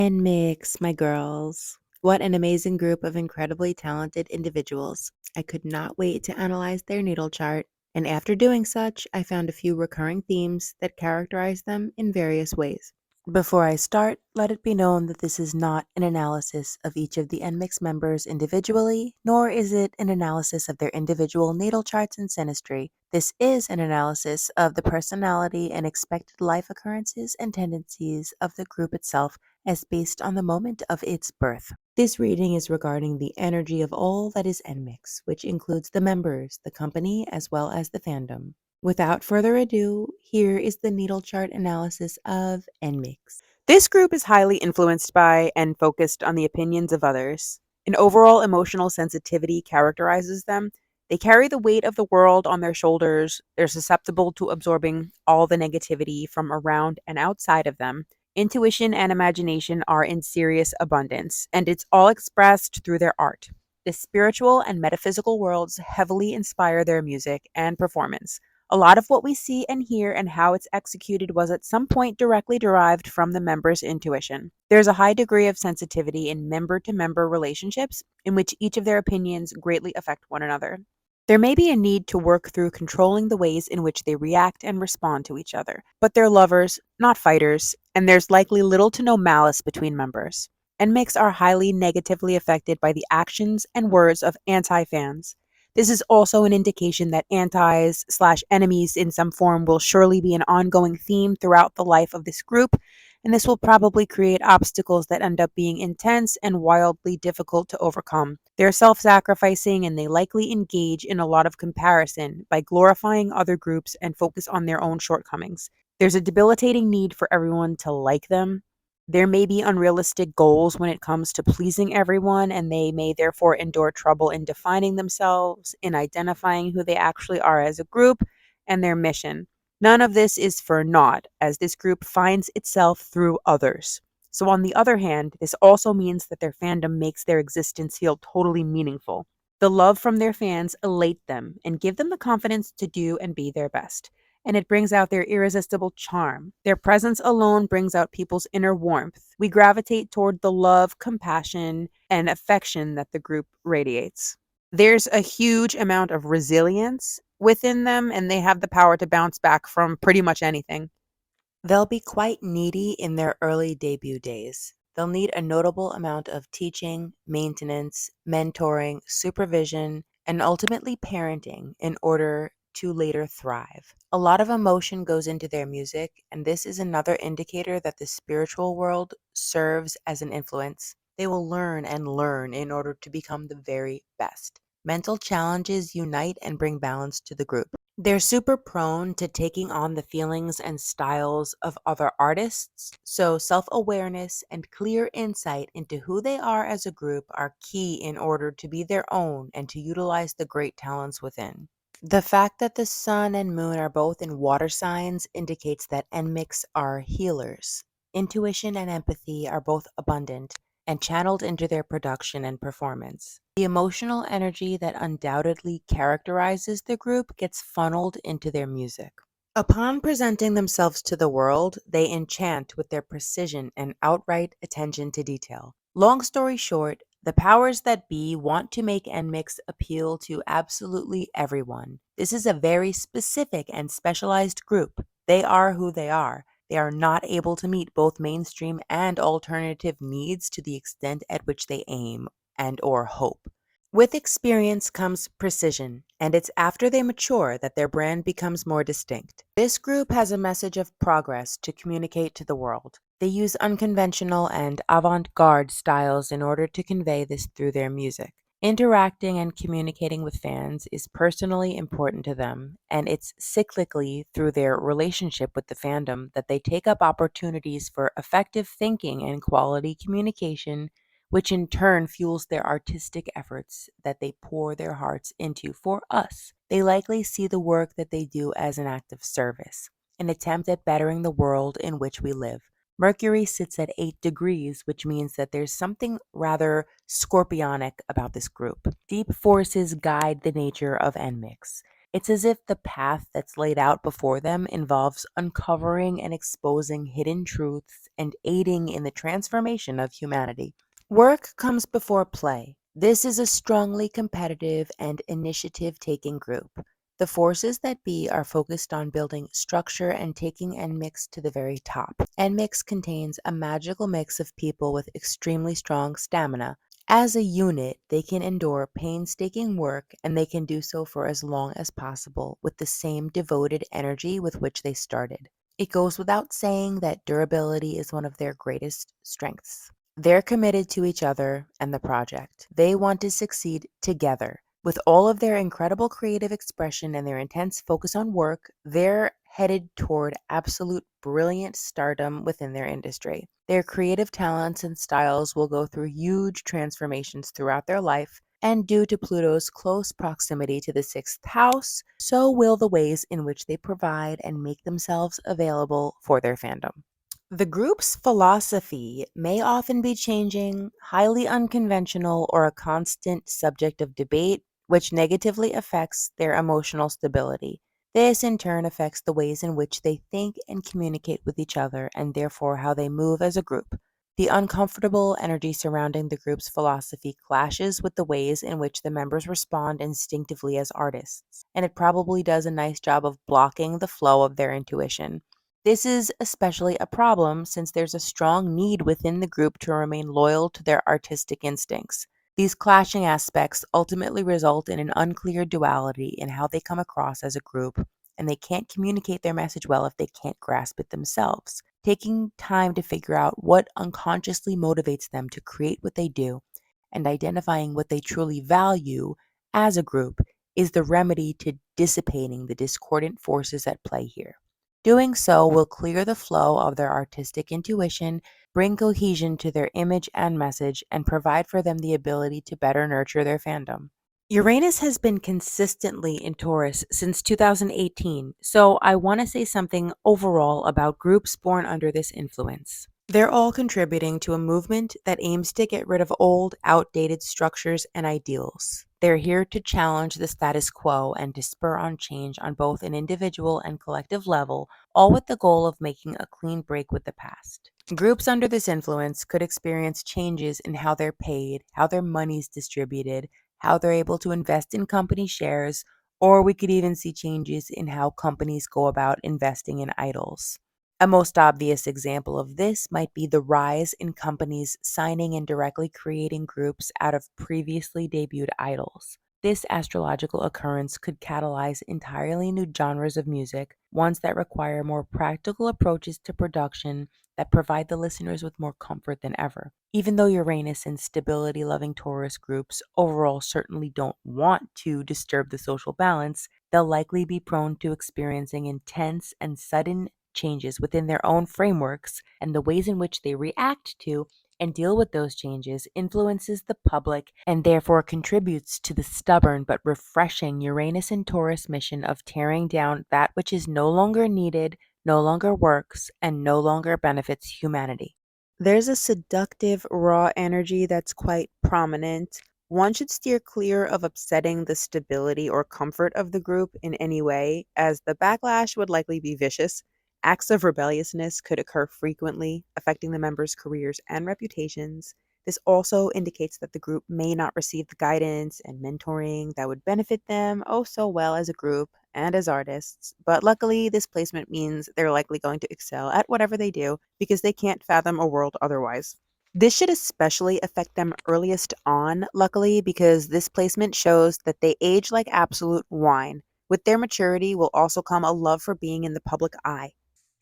Nmixx, my girls. What an amazing group of incredibly talented individuals. I could not wait to analyze their natal chart, and after doing such, I found a few recurring themes that characterize them in various ways. Before I start, let it be known that this is not an analysis of each of the Nmixx members individually, nor is it an analysis of their individual natal charts and synastry. This is an analysis of the personality and expected life occurrences and tendencies of the group itself as based on the moment of its birth. This reading is regarding the energy of all that is Nmixx, which includes the members, the company, as well as the fandom. Without further ado, here is the natal chart analysis of Nmixx. This group is highly influenced by and focused on the opinions of others. An overall emotional sensitivity characterizes them. They carry the weight of the world on their shoulders. They're susceptible to absorbing all the negativity from around and outside of them. Intuition and imagination are in serious abundance, and it's all expressed through their art. The spiritual and metaphysical worlds heavily inspire their music and performance. A lot of what we see and hear and how it's executed was at some point directly derived from the member's intuition. There's a high degree of sensitivity in member to member relationships in which each of their opinions greatly affect one another. There may be a need to work through controlling the ways in which they react and respond to each other, but they're lovers, not fighters, and there's likely little to no malice between members. Nmixx are highly negatively affected by the actions and words of anti-fans. This is also an indication that antis/enemies in some form will surely be an ongoing theme throughout the life of this group, and this will probably create obstacles that end up being intense and wildly difficult to overcome. They're self-sacrificing and they likely engage in a lot of comparison by glorifying other groups and focus on their own shortcomings. There's a debilitating need for everyone to like them. There may be unrealistic goals when it comes to pleasing everyone, and they may therefore endure trouble in defining themselves, in identifying who they actually are as a group, and their mission. None of this is for naught, as this group finds itself through others. So, on the other hand, this also means that their fandom makes their existence feel totally meaningful. The love from their fans elate them and give them the confidence to do and be their best, and it brings out their irresistible charm. Their presence alone brings out people's inner warmth. We gravitate toward the love, compassion, and affection that the group radiates. There's a huge amount of resilience within them, and they have the power to bounce back from pretty much anything. They'll be quite needy in their early debut days. They'll need a notable amount of teaching, maintenance, mentoring, supervision, and ultimately parenting in order to later thrive. A lot of emotion goes into their music, and this is another indicator that the spiritual world serves as an influence. They will learn and learn in order to become the very best. Mental challenges unite and bring balance to the group. They're super prone to taking on the feelings and styles of other artists, so self awareness and clear insight into who they are as a group are key in order to be their own and to utilize the great talents within. The fact that the sun and moon are both in water signs indicates that Nmixx are healers. Intuition and empathy are both abundant and channeled into their production and performance. The emotional energy that undoubtedly characterizes the group gets funneled into their music. Upon presenting themselves to the world, they enchant with their precision and outright attention to detail. Long story short, the powers that be want to make Nmixx appeal to absolutely everyone. This is a very specific and specialized group. They are who they are. They are not able to meet both mainstream and alternative needs to the extent at which they aim and or hope. With experience comes precision, and it's after they mature that their brand becomes more distinct. This group has a message of progress to communicate to the world. They use unconventional and avant-garde styles in order to convey this through their music. Interacting and communicating with fans is personally important to them, and it's cyclically through their relationship with the fandom that they take up opportunities for effective thinking and quality communication, which in turn fuels their artistic efforts that they pour their hearts into for us. They likely see the work that they do as an act of service, an attempt at bettering the world in which we live. Mercury sits at 8 degrees, which means that there's something rather scorpionic about this group. Deep forces guide the nature of Nmixx. It's as if the path that's laid out before them involves uncovering and exposing hidden truths and aiding in the transformation of humanity. Work comes before play. This is a strongly competitive and initiative taking group. The forces that be are focused on building structure and taking Nmixx to the very top. Nmixx contains a magical mix of people with extremely strong stamina. As a unit, they can endure painstaking work and they can do so for as long as possible with the same devoted energy with which they started. It goes without saying that durability is one of their greatest strengths. They're committed to each other and the project. They want to succeed together. With all of their incredible creative expression and their intense focus on work, they're headed toward absolute brilliant stardom within their industry. Their creative talents and styles will go through huge transformations throughout their life, and due to Pluto's close proximity to the sixth house, so will the ways in which they provide and make themselves available for their fandom. The group's philosophy may often be changing, highly unconventional, or a constant subject of debate, which negatively affects their emotional stability. This, in turn, affects the ways in which they think and communicate with each other, and therefore how they move as a group. The uncomfortable energy surrounding the group's philosophy clashes with the ways in which the members respond instinctively as artists, and it probably does a nice job of blocking the flow of their intuition. This is especially a problem since there's a strong need within the group to remain loyal to their artistic instincts. These clashing aspects ultimately result in an unclear duality in how they come across as a group, and they can't communicate their message well if they can't grasp it themselves. Taking time to figure out what unconsciously motivates them to create what they do and identifying what they truly value as a group is the remedy to dissipating the discordant forces at play here. Doing so will clear the flow of their artistic intuition, bring cohesion to their image and message, and provide for them the ability to better nurture their fandom. Uranus has been consistently in Taurus since 2018, so I want to say something overall about groups born under this influence. They're all contributing to a movement that aims to get rid of old, outdated structures and ideals. They're here to challenge the status quo and to spur on change on both an individual and collective level, all with the goal of making a clean break with the past. Groups under this influence could experience changes in how they're paid, how their money's distributed, how they're able to invest in company shares, or we could even see changes in how companies go about investing in idols. A most obvious example of this might be the rise in companies signing and directly creating groups out of previously debuted idols. This astrological occurrence could catalyze entirely new genres of music, ones that require more practical approaches to production that provide the listeners with more comfort than ever. Even though Uranus and stability loving Taurus groups overall certainly don't want to disturb the social balance, they'll likely be prone to experiencing intense and sudden changes within their own frameworks, and the ways in which they react to and deal with those changes influences the public and therefore contributes to the stubborn but refreshing Uranus and Taurus mission of tearing down that which is no longer needed, no longer works, and no longer benefits humanity. There's a seductive, raw energy that's quite prominent. One should steer clear of upsetting the stability or comfort of the group in any way, as the backlash would likely be vicious. Acts of rebelliousness could occur frequently, affecting the members' careers and reputations. This also indicates that the group may not receive the guidance and mentoring that would benefit them oh so well as a group and as artists. But luckily, this placement means they're likely going to excel at whatever they do because they can't fathom a world otherwise. This should especially affect them earliest on, luckily, because this placement shows that they age like absolute wine. With their maturity will also come a love for being in the public eye.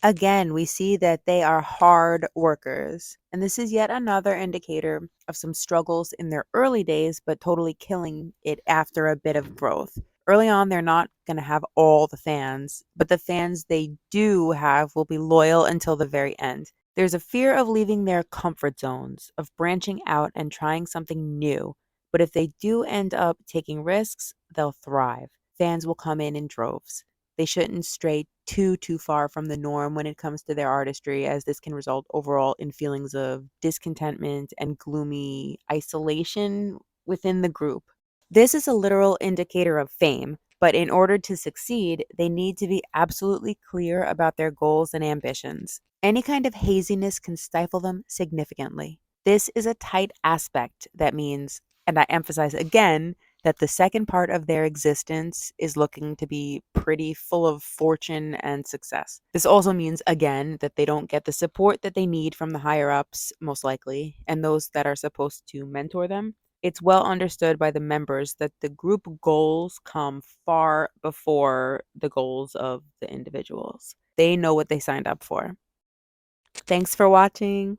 Again, we see that they are hard workers, and this is yet another indicator of some struggles in their early days, but totally killing it after a bit of growth. Early on, they're not going to have all the fans, but the fans they do have will be loyal until the very end. There's a fear of leaving their comfort zones, of branching out and trying something new, but if they do end up taking risks, they'll thrive. Fans will come in droves. They shouldn't stray too far from the norm when it comes to their artistry, as this can result overall in feelings of discontentment and gloomy isolation within the group. This is a literal indicator of fame. But in order to succeed, they need to be absolutely clear about their goals and ambitions. Any kind of haziness can stifle them significantly. This is a tight aspect that means, and I emphasize again, that the second part of their existence is looking to be pretty full of fortune and success. This also means, again, that they don't get the support that they need from the higher ups, most likely, and those that are supposed to mentor them. It's well understood by the members that the group goals come far before the goals of the individuals. They know what they signed up for. Thanks for watching.